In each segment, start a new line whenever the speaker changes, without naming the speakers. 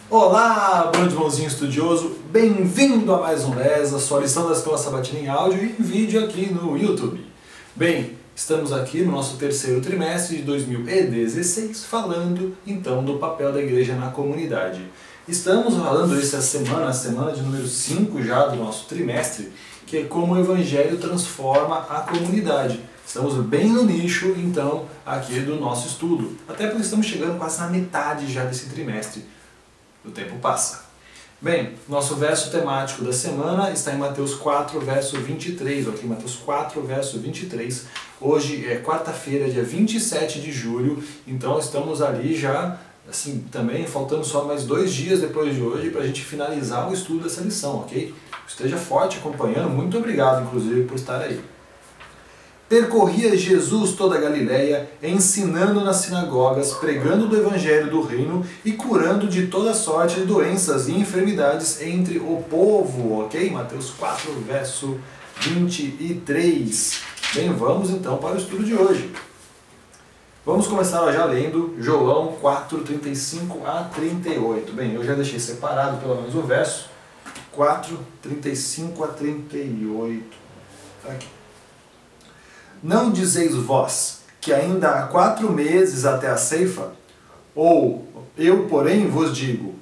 Olá, bom irmãozinho estudioso, bem-vindo a mais um LES, a sua lição da Escola Sabatina em áudio e em vídeo aqui no YouTube. Bem, estamos aqui no nosso terceiro trimestre de 2016, falando então do papel da igreja na comunidade. Estamos falando essa semana, a semana de número 5 já do nosso trimestre, que é como o Evangelho transforma a comunidade. Estamos bem no nicho, então, aqui do nosso estudo. Até porque estamos chegando quase na metade já desse trimestre. O tempo passa. Bem, nosso verso temático da semana está em Mateus 4, verso 23. Ok, Mateus 4, verso 23. Hoje é quarta-feira, dia 27 de julho. Então estamos ali já, assim, também faltando só mais 2 dias depois de hoje para a gente finalizar o estudo dessa lição, ok? Esteja forte acompanhando. Muito obrigado, inclusive, por estar aí. Percorria Jesus toda a Galileia, ensinando nas sinagogas, pregando do Evangelho do Reino e curando de toda sorte de doenças e enfermidades entre o povo. Ok? Mateus 4, verso 23. Bem, vamos então para o estudo de hoje. Vamos começar já lendo João 4, 35 a 38. Bem, eu já deixei separado pelo menos o verso 4, 35 a 38. Aqui. Não dizeis vós que ainda há 4 meses até a ceifa? Ou, eu porém vos digo,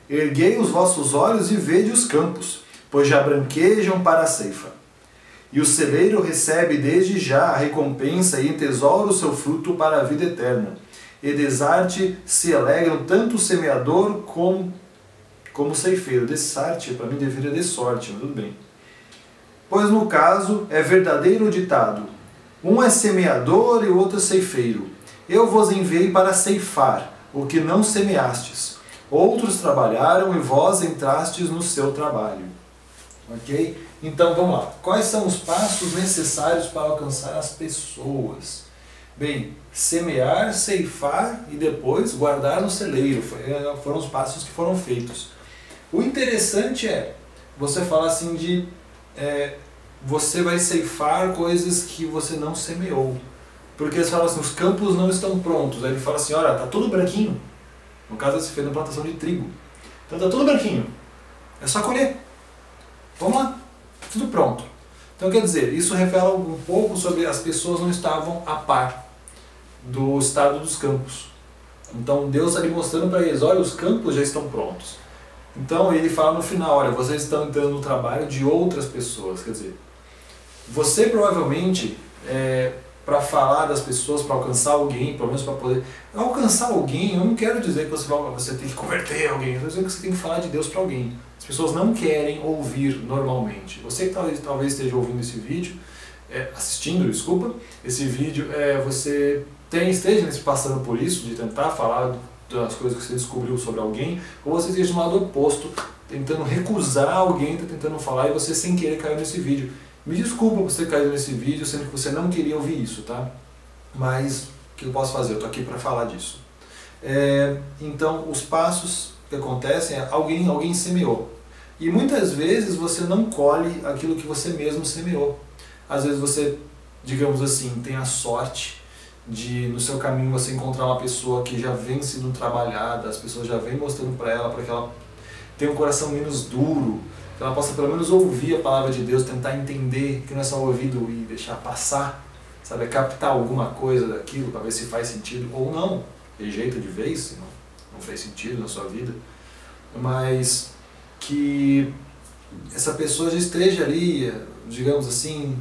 erguei os vossos olhos e vede os campos, pois já branquejam para a ceifa. E o celeiro recebe desde já a recompensa e entesoura o seu fruto para a vida eterna. E desarte se alegram tanto o semeador como o ceifeiro. Desarte, para mim, deveria de sorte, mas tudo bem. Pois no caso é verdadeiro o ditado, um é semeador e o outro é ceifeiro. Eu vos enviei para ceifar o que não semeastes. Outros trabalharam e vós entrastes no seu trabalho. Ok? Então vamos lá. Quais são os passos necessários para alcançar as pessoas? Bem, semear, ceifar e depois guardar no celeiro. Foram os passos que foram feitos. O interessante é você falar assim de... você vai ceifar coisas que você não semeou. Porque eles falam assim, os campos não estão prontos. Aí ele fala assim, olha, está tudo branquinho. No caso, se fez na plantação de trigo. Então está tudo branquinho. É só colher. Vamos lá. Tudo pronto. Então quer dizer, isso revela um pouco sobre as pessoas não estavam a par do estado dos campos. Então Deus está ali mostrando para eles, olha, os campos já estão prontos. Então ele fala no final, olha, vocês estão entrando no trabalho de outras pessoas. Quer dizer, você provavelmente, para falar das pessoas, para alcançar alguém, pelo menos para poder alcançar alguém, eu não quero dizer que você tem que converter alguém, eu estou dizendo que você tem que falar de Deus para alguém. As pessoas não querem ouvir normalmente. Você que talvez esteja ouvindo esse vídeo, assistindo, desculpa, esse vídeo, você esteja passando por isso, de tentar falar das coisas que você descobriu sobre alguém, ou você esteja do lado oposto, tentando recusar alguém, tentando falar, e você sem querer caiu nesse vídeo. Me desculpa por você cair nesse vídeo, sendo que você não queria ouvir isso, tá? Mas, o que eu posso fazer? Eu estou aqui para falar disso. Então, os passos que acontecem é alguém semeou. E muitas vezes você não colhe aquilo que você mesmo semeou. Às vezes você, digamos assim, tem a sorte de no seu caminho você encontrar uma pessoa que já vem sendo trabalhada, as pessoas já vêm mostrando para que ela tenha um coração menos duro, que ela possa pelo menos ouvir a palavra de Deus, tentar entender, que não é só ouvido e deixar passar, sabe, captar alguma coisa daquilo para ver se faz sentido ou não, rejeita de vez, se não fez sentido na sua vida, mas que essa pessoa já esteja ali, digamos assim,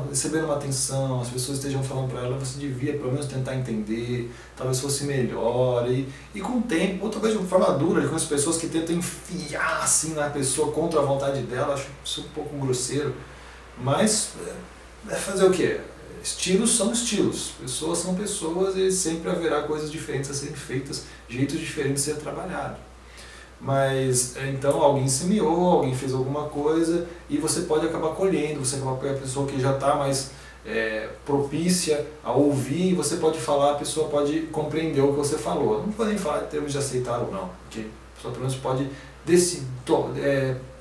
recebendo uma atenção, as pessoas estejam falando para ela, você devia pelo menos tentar entender, talvez fosse melhor, e com o tempo, ou talvez de forma dura, com as pessoas que tentam enfiar assim na pessoa contra a vontade dela, acho isso um pouco grosseiro, mas fazer o quê? Estilos são estilos, pessoas são pessoas e sempre haverá coisas diferentes a serem feitas, jeitos diferentes de ser trabalhado. Mas então alguém semeou, alguém fez alguma coisa e você pode acabar colhendo, você acaba com a pessoa que já está mais propícia a ouvir e você pode falar, a pessoa pode compreender o que você falou. Não pode nem falar em termos de aceitar ou não, porque a pessoa pelo menos pode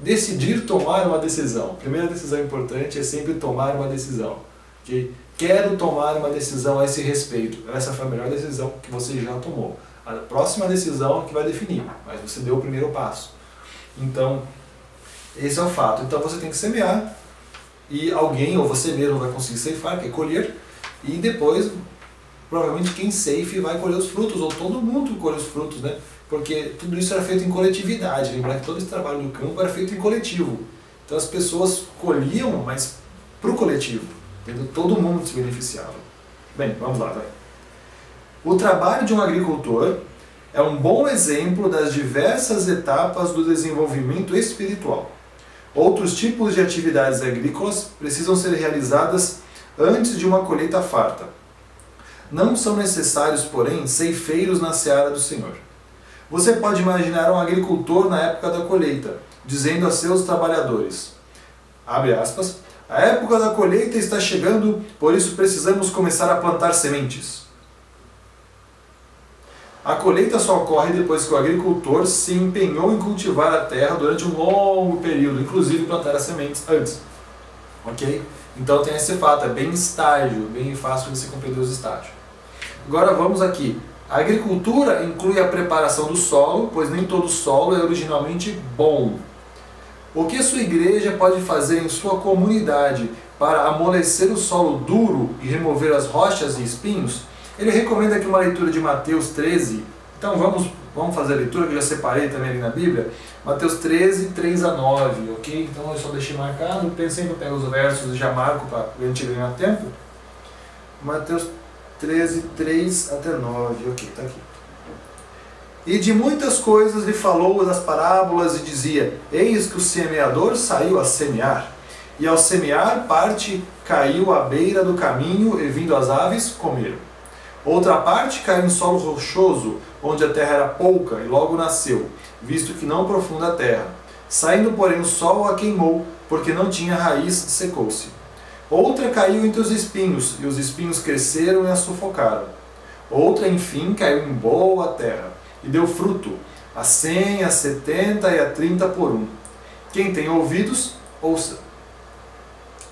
decidir tomar uma decisão. A primeira decisão importante é sempre tomar uma decisão. Okay? Quero tomar uma decisão a esse respeito. Essa foi a melhor decisão que você já tomou. A próxima decisão é que vai definir, mas você deu o primeiro passo. Então, esse é o fato. Então você tem que semear e alguém, ou você mesmo, vai conseguir ceifar, que é colher, e depois, provavelmente, quem ceife vai colher os frutos, ou todo mundo colhe os frutos, né? Porque tudo isso era feito em coletividade. Lembrar que todo esse trabalho do campo era feito em coletivo. Então as pessoas colhiam, mas para o coletivo. Entendeu? Todo mundo se beneficiava. Bem, vamos lá, vai. O trabalho de um agricultor é um bom exemplo das diversas etapas do desenvolvimento espiritual. Outros tipos de atividades agrícolas precisam ser realizadas antes de uma colheita farta. Não são necessários, porém, ceifeiros na seara do Senhor. Você pode imaginar um agricultor na época da colheita, dizendo a seus trabalhadores, abre aspas, a época da colheita está chegando, por isso precisamos começar a plantar sementes. A colheita só ocorre depois que o agricultor se empenhou em cultivar a terra durante um longo período, inclusive plantar as sementes antes. Ok? Então tem esse fato, é bem estágio, bem fácil de você compreender os estágios. Agora vamos aqui. A agricultura inclui a preparação do solo, pois nem todo solo é originalmente bom. O que sua igreja pode fazer em sua comunidade para amolecer o solo duro e remover as rochas e espinhos? Ele recomenda aqui uma leitura de Mateus 13. Então vamos fazer a leitura, que eu já separei também ali na Bíblia. Mateus 13, 3 a 9, ok? Então eu só deixei marcado, pensei que eu pego os versos e já marco para a gente ganhar tempo. Mateus 13, 3 até 9, ok, está aqui. E de muitas coisas lhe falou das parábolas e dizia, eis que o semeador saiu a semear. E ao semear, parte caiu à beira do caminho e vindo as aves, comeram. Outra parte caiu em solo rochoso, onde a terra era pouca e logo nasceu, visto que não profunda a terra. Saindo, porém, o sol a queimou, porque não tinha raiz, secou-se. Outra caiu entre os espinhos, e os espinhos cresceram e a sufocaram. Outra, enfim, caiu em boa terra, e deu fruto, a 100, a 70 e a 30 por um. Quem tem ouvidos, ouça.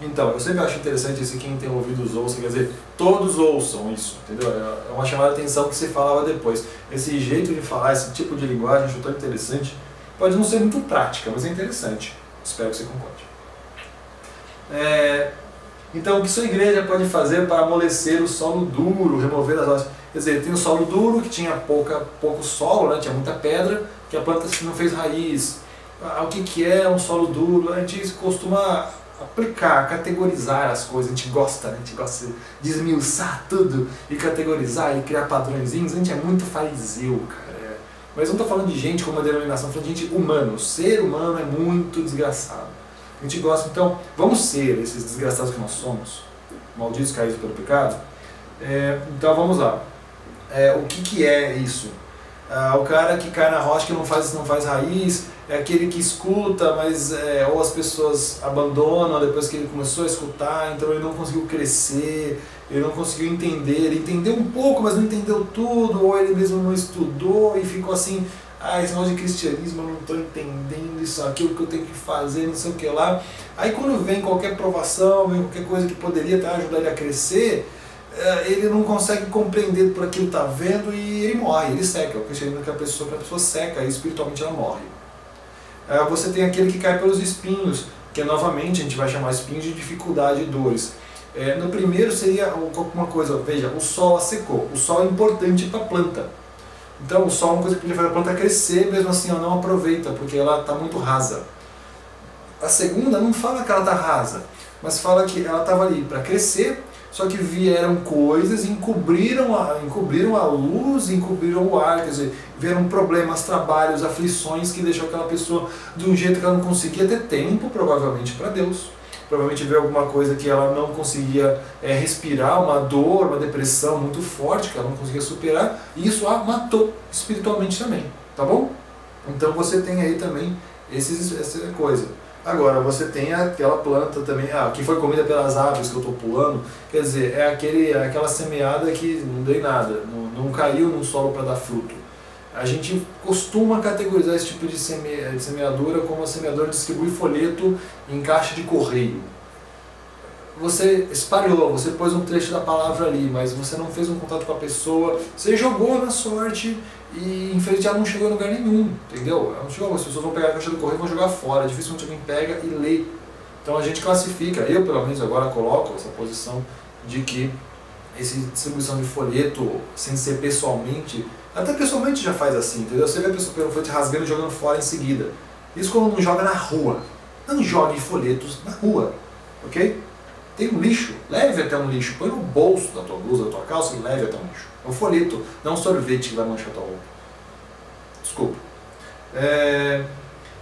Então, eu sempre acho interessante esse quem tem ouvidos ouça, quer dizer, todos ouçam isso, entendeu? É uma chamada de atenção que você falava depois. Esse jeito de falar, esse tipo de linguagem, acho tão interessante. Pode não ser muito prática, mas é interessante. Espero que você concorde. Então, o que sua igreja pode fazer para amolecer o solo duro, remover as rochas? Quer dizer, tem o solo duro, que tinha pouco solo, né? Tinha muita pedra, que a planta não fez raiz. O que é um solo duro? A gente costuma aplicar, categorizar as coisas, a gente gosta, né? A gente gosta de esmiuçar tudo e categorizar e criar padrõezinhos, a gente é muito fariseu, cara. Mas não estou falando de gente como uma denominação, estou falando de gente humana. O ser humano é muito desgraçado. A gente gosta, então, vamos ser esses desgraçados que nós somos, malditos caídos pelo pecado. Então vamos lá. O que é isso? O cara que cai na rocha, que não faz raiz, é aquele que escuta, mas ou as pessoas abandonam depois que ele começou a escutar, então ele não conseguiu crescer, ele não conseguiu entender, ele entendeu um pouco, mas não entendeu tudo, ou ele mesmo não estudou e ficou assim, esse negócio de cristianismo, eu não estou entendendo isso aqui, o que eu tenho que fazer, não sei o que lá. Aí quando vem qualquer provação, vem qualquer coisa que poderia até ajudar ele a crescer, ele não consegue compreender por aquilo que está vendo e ele morre, ele seca. O cristianismo é que a pessoa seca e espiritualmente ela morre. Você tem aquele que cai pelos espinhos, que novamente a gente vai chamar espinhos de dificuldade e dores. No primeiro seria alguma coisa, veja, o sol a secou. O sol é importante para a planta. Então o sol é uma coisa que podia fazer a planta crescer, mesmo assim ela não aproveita, porque ela está muito rasa. A segunda não fala que ela está rasa, mas fala que ela estava ali para crescer, só que vieram coisas e encobriram a luz, encobriram o ar, quer dizer, vieram problemas, trabalhos, aflições que deixou aquela pessoa de um jeito que ela não conseguia ter tempo, provavelmente, para Deus. Provavelmente veio alguma coisa que ela não conseguia respirar, uma dor, uma depressão muito forte que ela não conseguia superar, e isso a matou espiritualmente também, tá bom? Então você tem aí também essa coisa. Agora, você tem aquela planta também, que foi comida pelas aves que eu estou pulando, quer dizer, aquela semeada que não deu nada, não caiu no solo para dar fruto. A gente costuma categorizar esse tipo de semeadura como a semeadora distribui folheto em caixa de correio. Você espalhou, você pôs um trecho da palavra ali, mas você não fez um contato com a pessoa, você jogou na sorte e infelizmente ela não chegou em lugar nenhum, entendeu? Ela não chegou, as pessoas vão pegar a caixa do correio e vão jogar fora, dificilmente alguém pega e lê. Então a gente classifica, eu pelo menos agora coloco essa posição de que essa distribuição de folheto, sem ser pessoalmente, até pessoalmente já faz assim, entendeu? Você vê a pessoa pelo folheto rasgando e jogando fora em seguida. Isso quando não joga na rua. Não jogue folhetos na rua, ok? Tem um lixo, leve até um lixo, põe no bolso da tua blusa, da tua calça e leve até um lixo. É um folheto, não um sorvete que vai manchar tua roupa. Desculpa.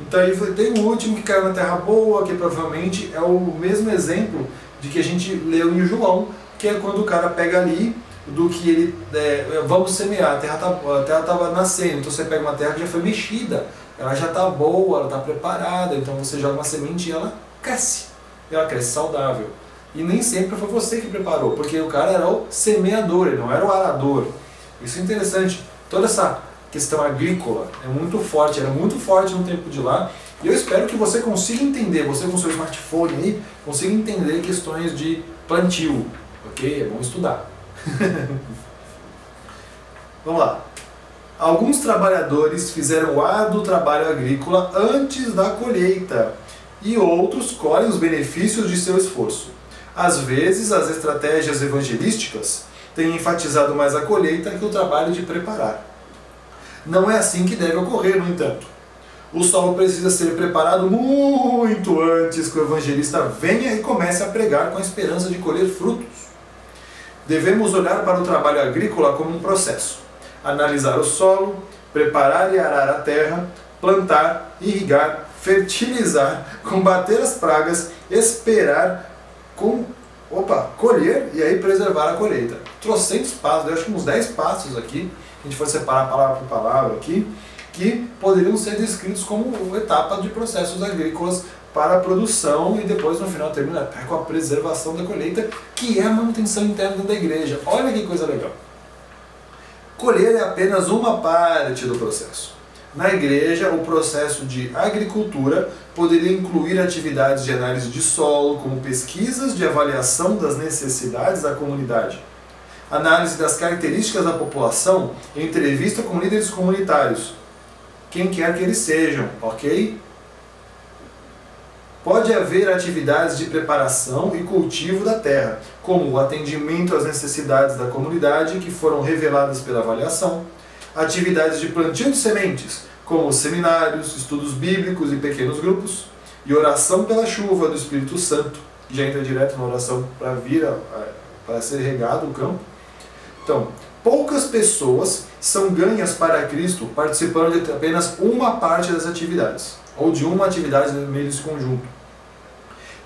Então aí tem um último que caiu na terra boa, que provavelmente é o mesmo exemplo de que a gente leu em João, que é quando o cara pega ali do que ele, vamos semear, a terra estava nascendo, então você pega uma terra que já foi mexida, ela já está boa, ela está preparada, então você joga uma semente e ela cresce saudável. E nem sempre foi você que preparou, porque o cara era o semeador, ele não era o arador. Isso é interessante. Toda essa questão agrícola é muito forte, era muito forte no tempo de lá, e eu espero que você consiga entender, você com seu smartphone aí, consiga entender questões de plantio, ok? É bom estudar. Vamos lá. Alguns trabalhadores fizeram o árduo trabalho agrícola antes da colheita, e outros colhem os benefícios de seu esforço. Às vezes, as estratégias evangelísticas têm enfatizado mais a colheita que o trabalho de preparar. Não é assim que deve ocorrer, no entanto. O solo precisa ser preparado muito antes que o evangelista venha e comece a pregar com a esperança de colher frutos. Devemos olhar para o trabalho agrícola como um processo. Analisar o solo, preparar e arar a terra, plantar, irrigar, fertilizar, combater as pragas, esperar, colher e aí preservar a colheita. Trocentos passos, eu acho que uns 10 passos aqui, a gente for separar palavra por palavra aqui, que poderiam ser descritos como etapa de processos agrícolas para a produção e depois no final termina com a preservação da colheita, que é a manutenção interna da igreja. Olha que coisa legal. Colher é apenas uma parte do processo. Na igreja, o processo de agricultura poderia incluir atividades de análise de solo, como pesquisas de avaliação das necessidades da comunidade, análise das características da população, entrevista com líderes comunitários, quem quer que eles sejam, ok? Pode haver atividades de preparação e cultivo da terra, como o atendimento às necessidades da comunidade que foram reveladas pela avaliação, atividades de plantio de sementes, como seminários, estudos bíblicos e pequenos grupos, e oração pela chuva do Espírito Santo, que já entra direto na oração para ser regado o campo. Então, poucas pessoas são ganhas para Cristo participando de apenas uma parte das atividades, ou de uma atividade no meio desse conjunto.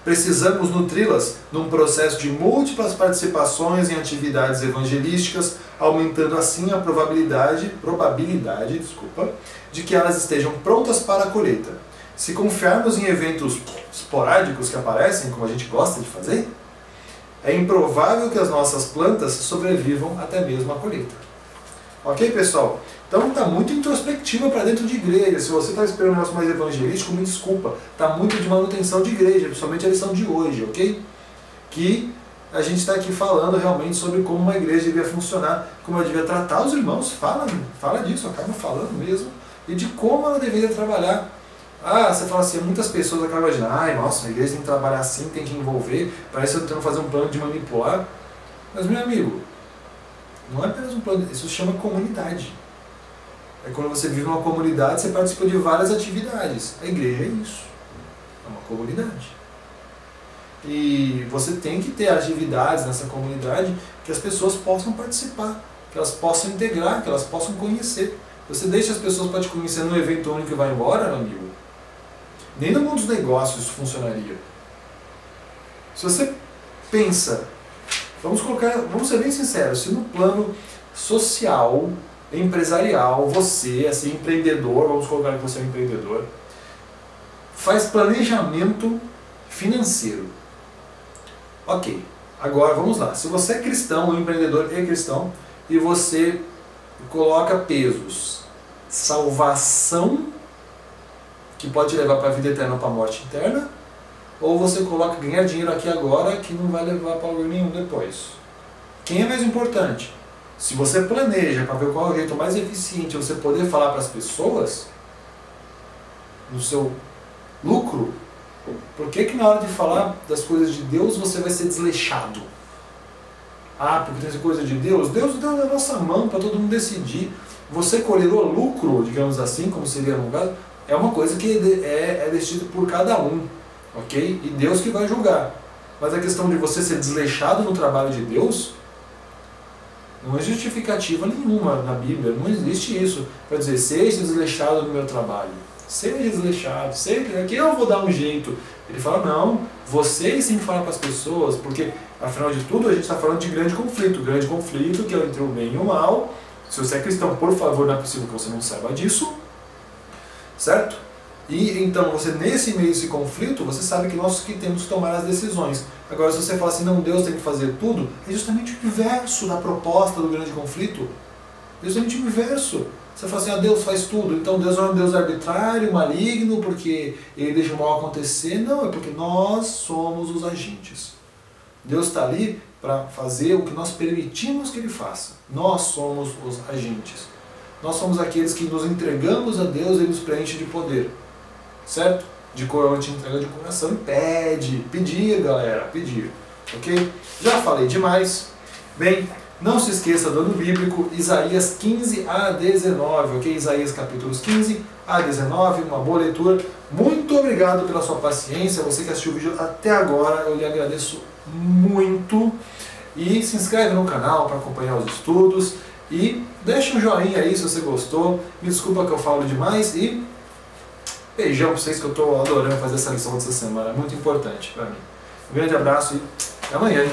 Precisamos nutri-las num processo de múltiplas participações em atividades evangelísticas, aumentando assim a probabilidade de que elas estejam prontas para a colheita. Se confiarmos em eventos esporádicos que aparecem, como a gente gosta de fazer, é improvável que as nossas plantas sobrevivam até mesmo à colheita. Ok, pessoal? Então está muito introspectiva para dentro de igreja. Se você está esperando um negócio mais evangelístico, me desculpa. Está muito de manutenção de igreja, principalmente a lição de hoje, ok? Que a gente está aqui falando realmente sobre como uma igreja devia funcionar, como ela devia tratar os irmãos. Fala disso, acaba falando mesmo. E de como ela deveria trabalhar. Ah, você fala assim, muitas pessoas acabam imaginando, ai, nossa, a igreja tem que trabalhar assim, tem que envolver, parece que eu estou tentando fazer um plano de manipular. Mas, meu amigo, não é apenas um plano, isso se chama comunidade. É quando você vive numa comunidade, você participa de várias atividades. A igreja é isso, é uma comunidade. E você tem que ter atividades nessa comunidade que as pessoas possam participar, que elas possam integrar, que elas possam conhecer. Você deixa as pessoas para te conhecer no evento único e vai embora, meu amigo? Nem no mundo dos negócios isso funcionaria. Se você pensa, vamos ser bem sinceros, se no plano social, empresarial, você, assim, empreendedor, vamos colocar que você é um empreendedor, faz planejamento financeiro. Ok, agora vamos lá. Se você é cristão, um empreendedor é cristão, e você coloca pesos, salvação, que pode levar para a vida eterna ou para a morte eterna, ou você coloca ganhar dinheiro aqui agora, que não vai levar para lugar nenhum depois. Quem é mais importante? Se você planeja para ver qual é o jeito mais eficiente de você poder falar para as pessoas, no seu lucro, por que na hora de falar das coisas de Deus você vai ser desleixado? Ah, porque tem essa coisa de Deus? Deus deu na nossa mão para todo mundo decidir. Você colher o lucro, digamos assim, como seria no caso, é uma coisa que é decidida por cada um, ok? E Deus que vai julgar. Mas a questão de você ser desleixado no trabalho de Deus, não é justificativa nenhuma na Bíblia, não existe isso. Para dizer, seja desleixado no meu trabalho, seja desleixado, aqui eu vou dar um jeito. Ele fala, não, vocês têm que falar para as pessoas, porque afinal de tudo a gente está falando de grande conflito que é entre o bem e o mal. Se você é cristão, por favor, não é possível que você não saiba disso, certo? E então, você nesse meio desse conflito, você sabe que nós que temos que tomar as decisões. Agora, se você fala assim, não, Deus tem que fazer tudo, é justamente o inverso da proposta do grande conflito. É justamente o inverso. Você fala assim, ah, Deus faz tudo, então Deus não é um Deus arbitrário, maligno, porque Ele deixa o mal acontecer. Não, é porque nós somos os agentes. Deus está ali para fazer o que nós permitimos que Ele faça. Nós somos os agentes. Nós somos aqueles que nos entregamos a Deus e Ele nos preenche de poder. Certo? De coração, entrega de coração e pedir, galera, pedir. Ok? Já falei demais. Bem, não se esqueça do ano bíblico, Isaías 15 a 19, ok? Isaías capítulos 15 a 19, uma boa leitura. Muito obrigado pela sua paciência, você que assistiu o vídeo até agora, eu lhe agradeço muito. E se inscreve no canal para acompanhar os estudos. E deixa um joinha aí se você gostou. Me desculpa que eu falo demais e beijão para vocês que eu estou adorando fazer essa lição dessa semana. É muito importante para mim. Um grande abraço e até amanhã, hein?